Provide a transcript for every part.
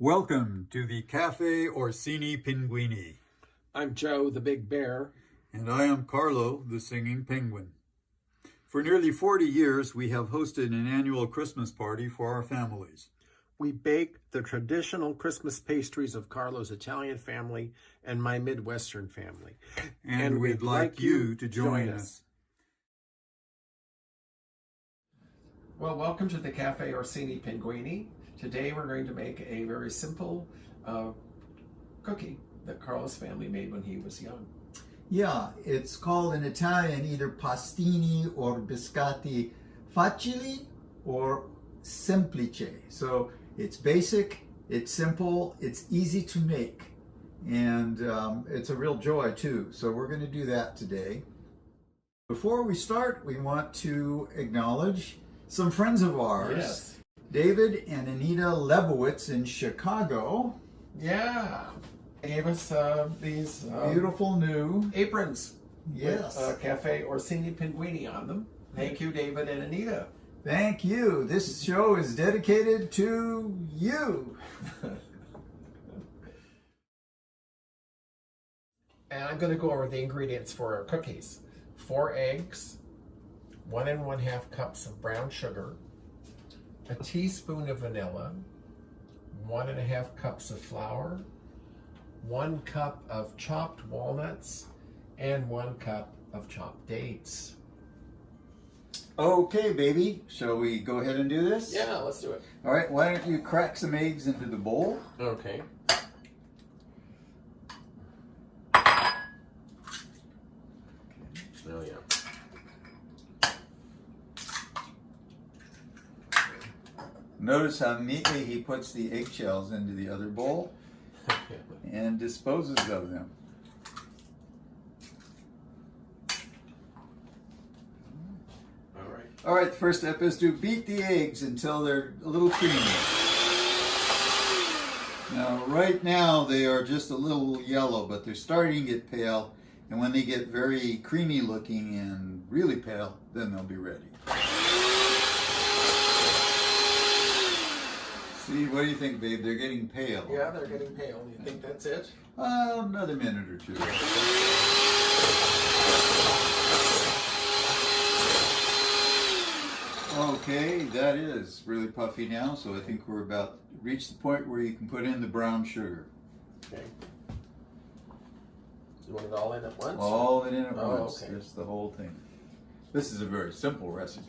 Welcome to the Cafe Orsini Pinguini. I'm Joe, the Big Bear. And I am Carlo, the Singing Penguin. For nearly 40 years, we have hosted an annual Christmas party for our families. We bake the traditional Christmas pastries of Carlo's Italian family and my Midwestern family. And we'd like you to join us. Well, welcome to the Cafe Orsini Pinguini. Today we're going to make a very simple cookie that Carlo's family made when he was young. Yeah, it's called in Italian either pastini or biscotti facili or semplici. So it's basic, it's simple, it's easy to make, and it's a real joy too. So we're going to do that today. Before we start, we want to acknowledge some friends of ours. Yes. David and Anita Lebowitz in Chicago. Yeah. They gave us these Beautiful new aprons. Yes. With Cafe Orsini Pinguini on them. Thank you, David and Anita. Thank you. This show is dedicated to you. And I'm going to go over the ingredients for our cookies. 4 eggs, 1 1/2 cups of brown sugar, a teaspoon of vanilla, 1 1/2 cups of flour, 1 cup of chopped walnuts, and 1 cup of chopped dates. Okay, baby. Shall we go ahead and do this? Yeah, let's do it. All right. Why don't you crack some eggs into the bowl? Okay. Oh, yeah. Notice how neatly he puts the eggshells into the other bowl and disposes of them. All right, the first step is to beat the eggs until they're a little creamy. Now, right now they are just a little yellow, but they're starting to get pale. And when they get very creamy looking and really pale, then they'll be ready. See, what do you think, babe? They're getting pale. Yeah, they're getting pale. You think that's it? Another minute or two. Okay, that is really puffy now, so I think we're about to reach the point where you can put in the brown sugar. Okay. You want it all in at once? All of it in at once, okay. just the whole thing. This is a very simple recipe.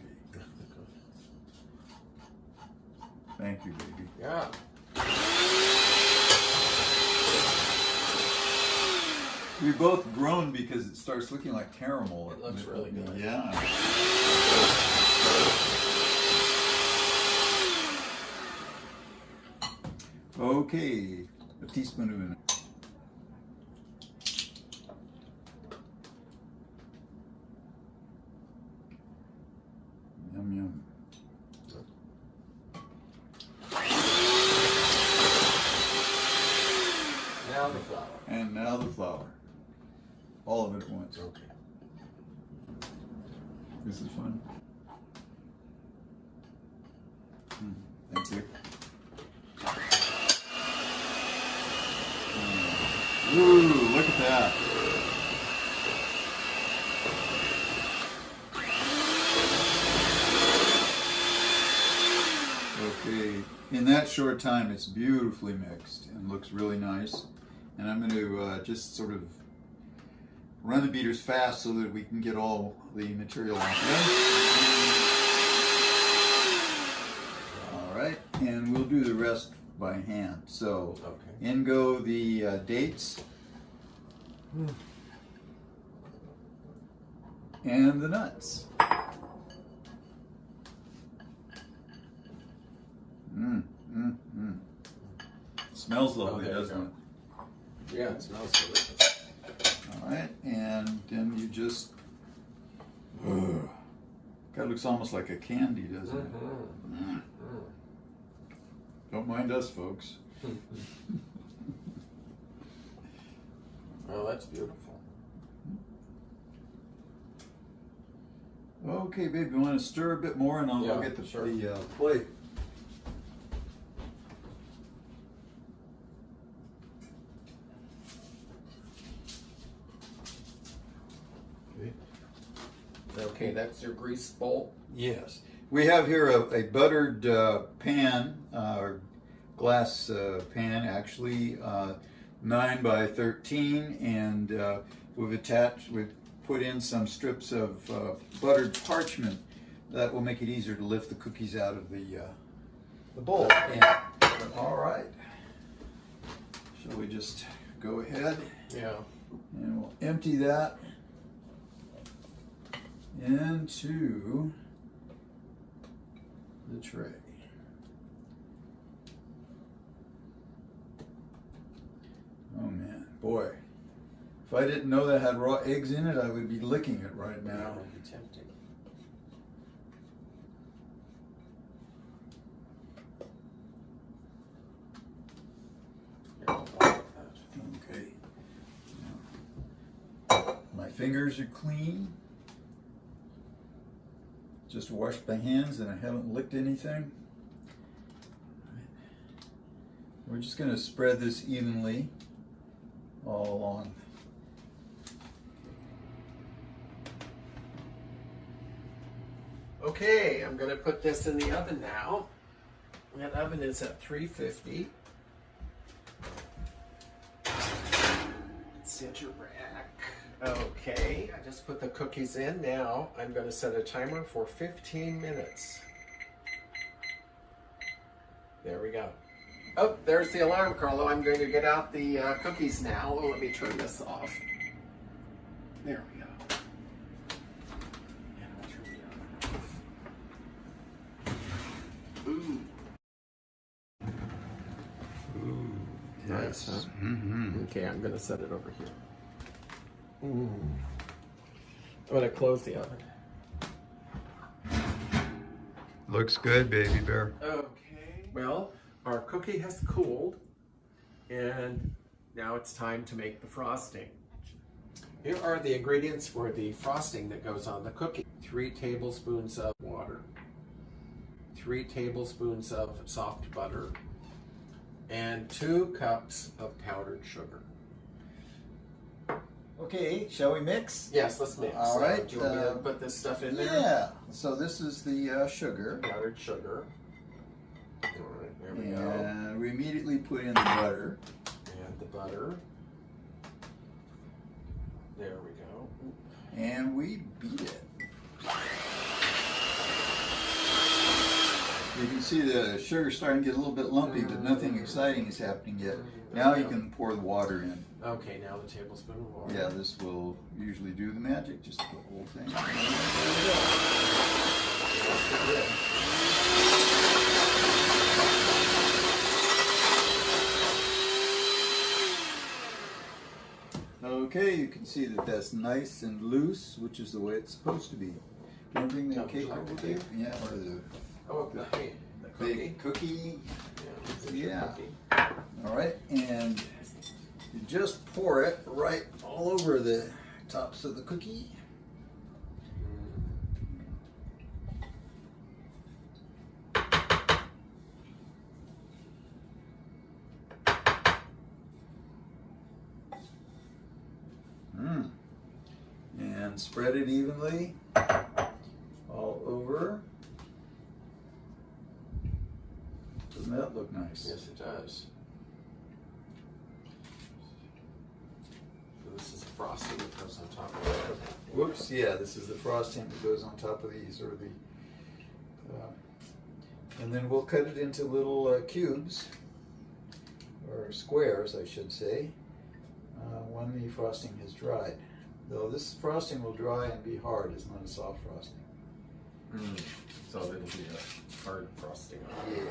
Thank you, baby. Yeah. We both groaned because it starts looking like caramel. It looks really good. Yeah. Okay, a teaspoon of vanilla. Yum, yum. Now the flour. And now the flour. All of it at once. Okay. This is fun. Thank you. Ooh, look at that. Okay, in that short time, it's beautifully mixed and looks really nice. And I'm going to just sort of run the beaters fast so that we can get all the material off there. All right, and we'll do the rest by hand. So in go the dates and the nuts. Smells lovely, doesn't it? Yeah, it smells delicious. All right, and then you just, God, looks almost like a candy, doesn't it? Don't mind us, folks. Oh, that's beautiful. Okay, babe, you want to stir a bit more, and I'll go get the plate. Okay, that's your grease bowl. Yes. We have here a buttered pan, or glass pan actually, 9 by 13, and we've put in some strips of buttered parchment that will make it easier to lift the cookies out of the bowl. pan. All right. Shall we just go ahead? Yeah. And we'll empty that into the tray. Oh man, boy. If I didn't know that had raw eggs in it, I would be licking it right now. That would be tempting. Okay. My fingers are clean. Just washed my hands and I haven't licked anything. We're just going to spread this evenly all along. Okay, I'm going to put this in the oven now. That oven is at 350. Center rack. Okay, I just put the cookies in. Now I'm going to set a timer for 15 minutes. There we go. Oh, there's the alarm, Carlo. I'm going to get out the cookies now. Let me turn this off. There we go. And I'll turn the oven off. Ooh. Ooh, Nice, huh? Mm-hmm. Okay, I'm going to set it over here. I'm going to close the oven. Looks good, baby bear. Okay. Well, our cookie has cooled, and now it's time to make the frosting. Here are the ingredients for the frosting that goes on the cookie. 3 tablespoons of water, 3 tablespoons of soft butter, and 2 cups of powdered sugar. Okay, shall we mix? Yes, let's mix. All right, Do you want me to put this stuff in there? Yeah. So this is the sugar. Powdered sugar. All right, there we go. And we immediately put in the butter. And the butter. There we go. And we beat it. You can see the sugar starting to get a little bit lumpy, but nothing exciting is happening yet. Now you can pour the water in. Okay, now the tablespoon of water. Yeah, this will usually do the magic, just the whole thing. Okay, you can see that that's nice and loose, which is the way it's supposed to be. Can you bring the cake over there? Yeah, or the Okay, the cookie. big cookie. Yeah. Yeah. All right, and you just pour it right all over the tops of the cookie. And spread it evenly all over. Doesn't that look nice? Yes, it does. So this is the frosting that goes on top of it. Whoops, yeah, this is the frosting that goes on top of these, or the, and then we'll cut it into little cubes, or squares, I should say, when the frosting has dried. Though this frosting will dry and be hard, it's not a soft frosting. So it'll be a hard frosting. Yeah.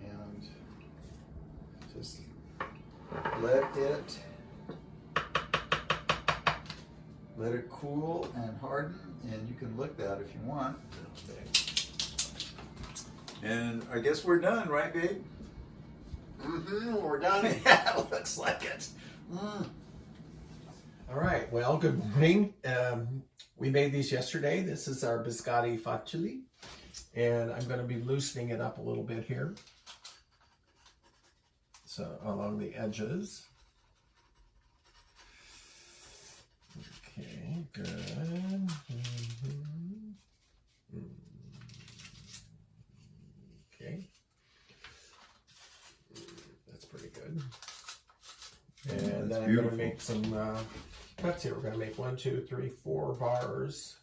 And just let it cool and harden, and you can lick that if you want. Okay. And I guess we're done, right, babe? We're done. Yeah, looks like it. All right. Well, good morning. We made these yesterday. This is our Biscotti Semplici, and I'm going to be loosening it up a little bit here. So along the edges. Okay, good. Okay. That's pretty good. And then I'm going to make some cuts here. We're going to make 1, 2, 3, 4 bars.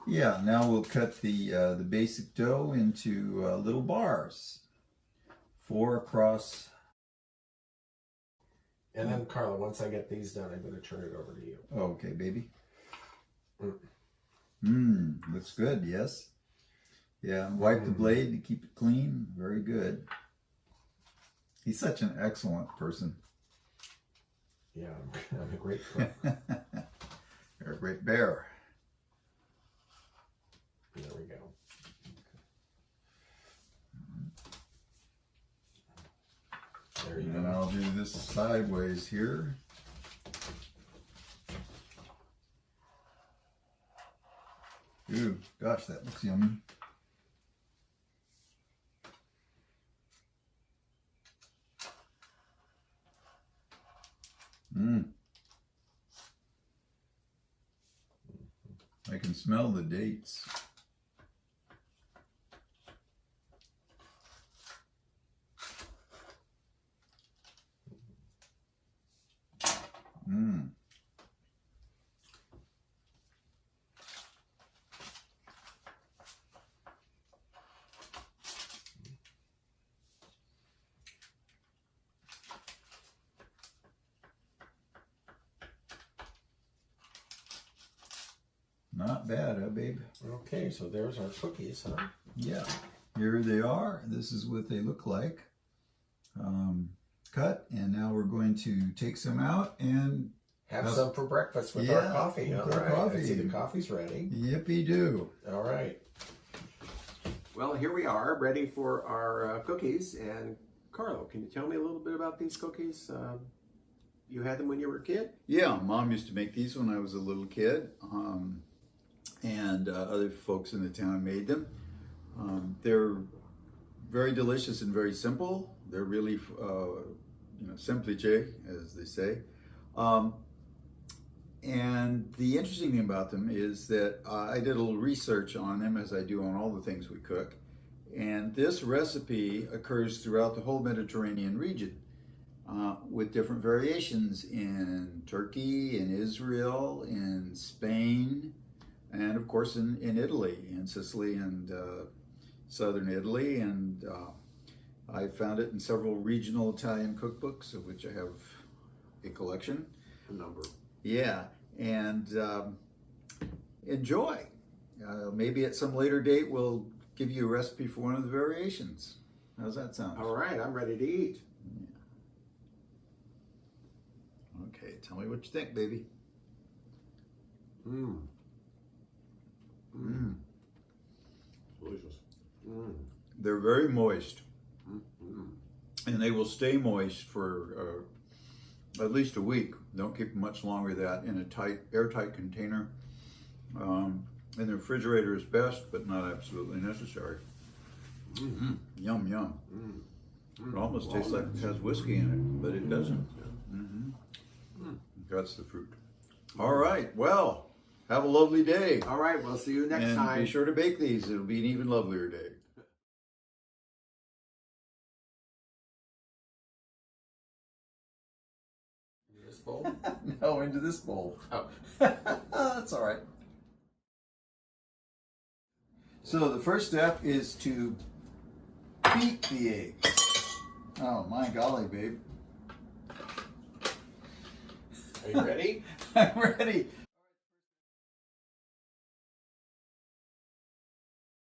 Yeah, now we'll cut the basic dough into little bars. 4 across. And then, Carla, once I get these done, I'm going to turn it over to you. Okay, baby. Looks good, yes. Yeah, wipe the blade to keep it clean. Very good. He's such an excellent person. Yeah, I'm a great cook. You're a great bear. There we go. There you And go. I'll do this sideways here. Ooh, gosh, that looks yummy. I can smell the dates. Not bad, huh, babe? Okay, so there's our cookies, huh? Yeah, here they are. This is what they look like. Cut, and now we're going to take some out and have some for breakfast with our coffee. All right, coffee. let's see, the coffee's ready. Yippee-doo. All right. Well, here we are, ready for our cookies. And Carlo, can you tell me a little bit about these cookies? You had them when you were a kid? Yeah, Mom used to make these when I was a little kid, and other folks in the town made them. They're very delicious and very simple. They're really, semplici, as they say. And the interesting thing about them is that I did a little research on them, as I do on all the things we cook. And this recipe occurs throughout the whole Mediterranean region, with different variations in Turkey, in Israel, in Spain, and of course in Italy, in Sicily and southern Italy. And I found it in several regional Italian cookbooks, of which I have a collection. A number. Yeah, and enjoy. Maybe at some later date we'll give you a recipe for one of the variations. How's that sound? All right, I'm ready to eat. Yeah. Okay, tell me what you think, baby. Delicious. They're very moist, and they will stay moist for at least a week. Don't keep them much longer than that in a tight, airtight container. In the refrigerator is best, but not absolutely necessary. Yum, yum. It almost tastes like it has whiskey in it, but it doesn't. That's the fruit. All right, well, have a lovely day. All right, we'll see you next And time. be sure to bake these. It'll be an even lovelier day. This bowl? No, into this bowl. Oh. That's all right. So the first step is to beat the eggs. Oh my golly, babe. Are you ready? I'm ready.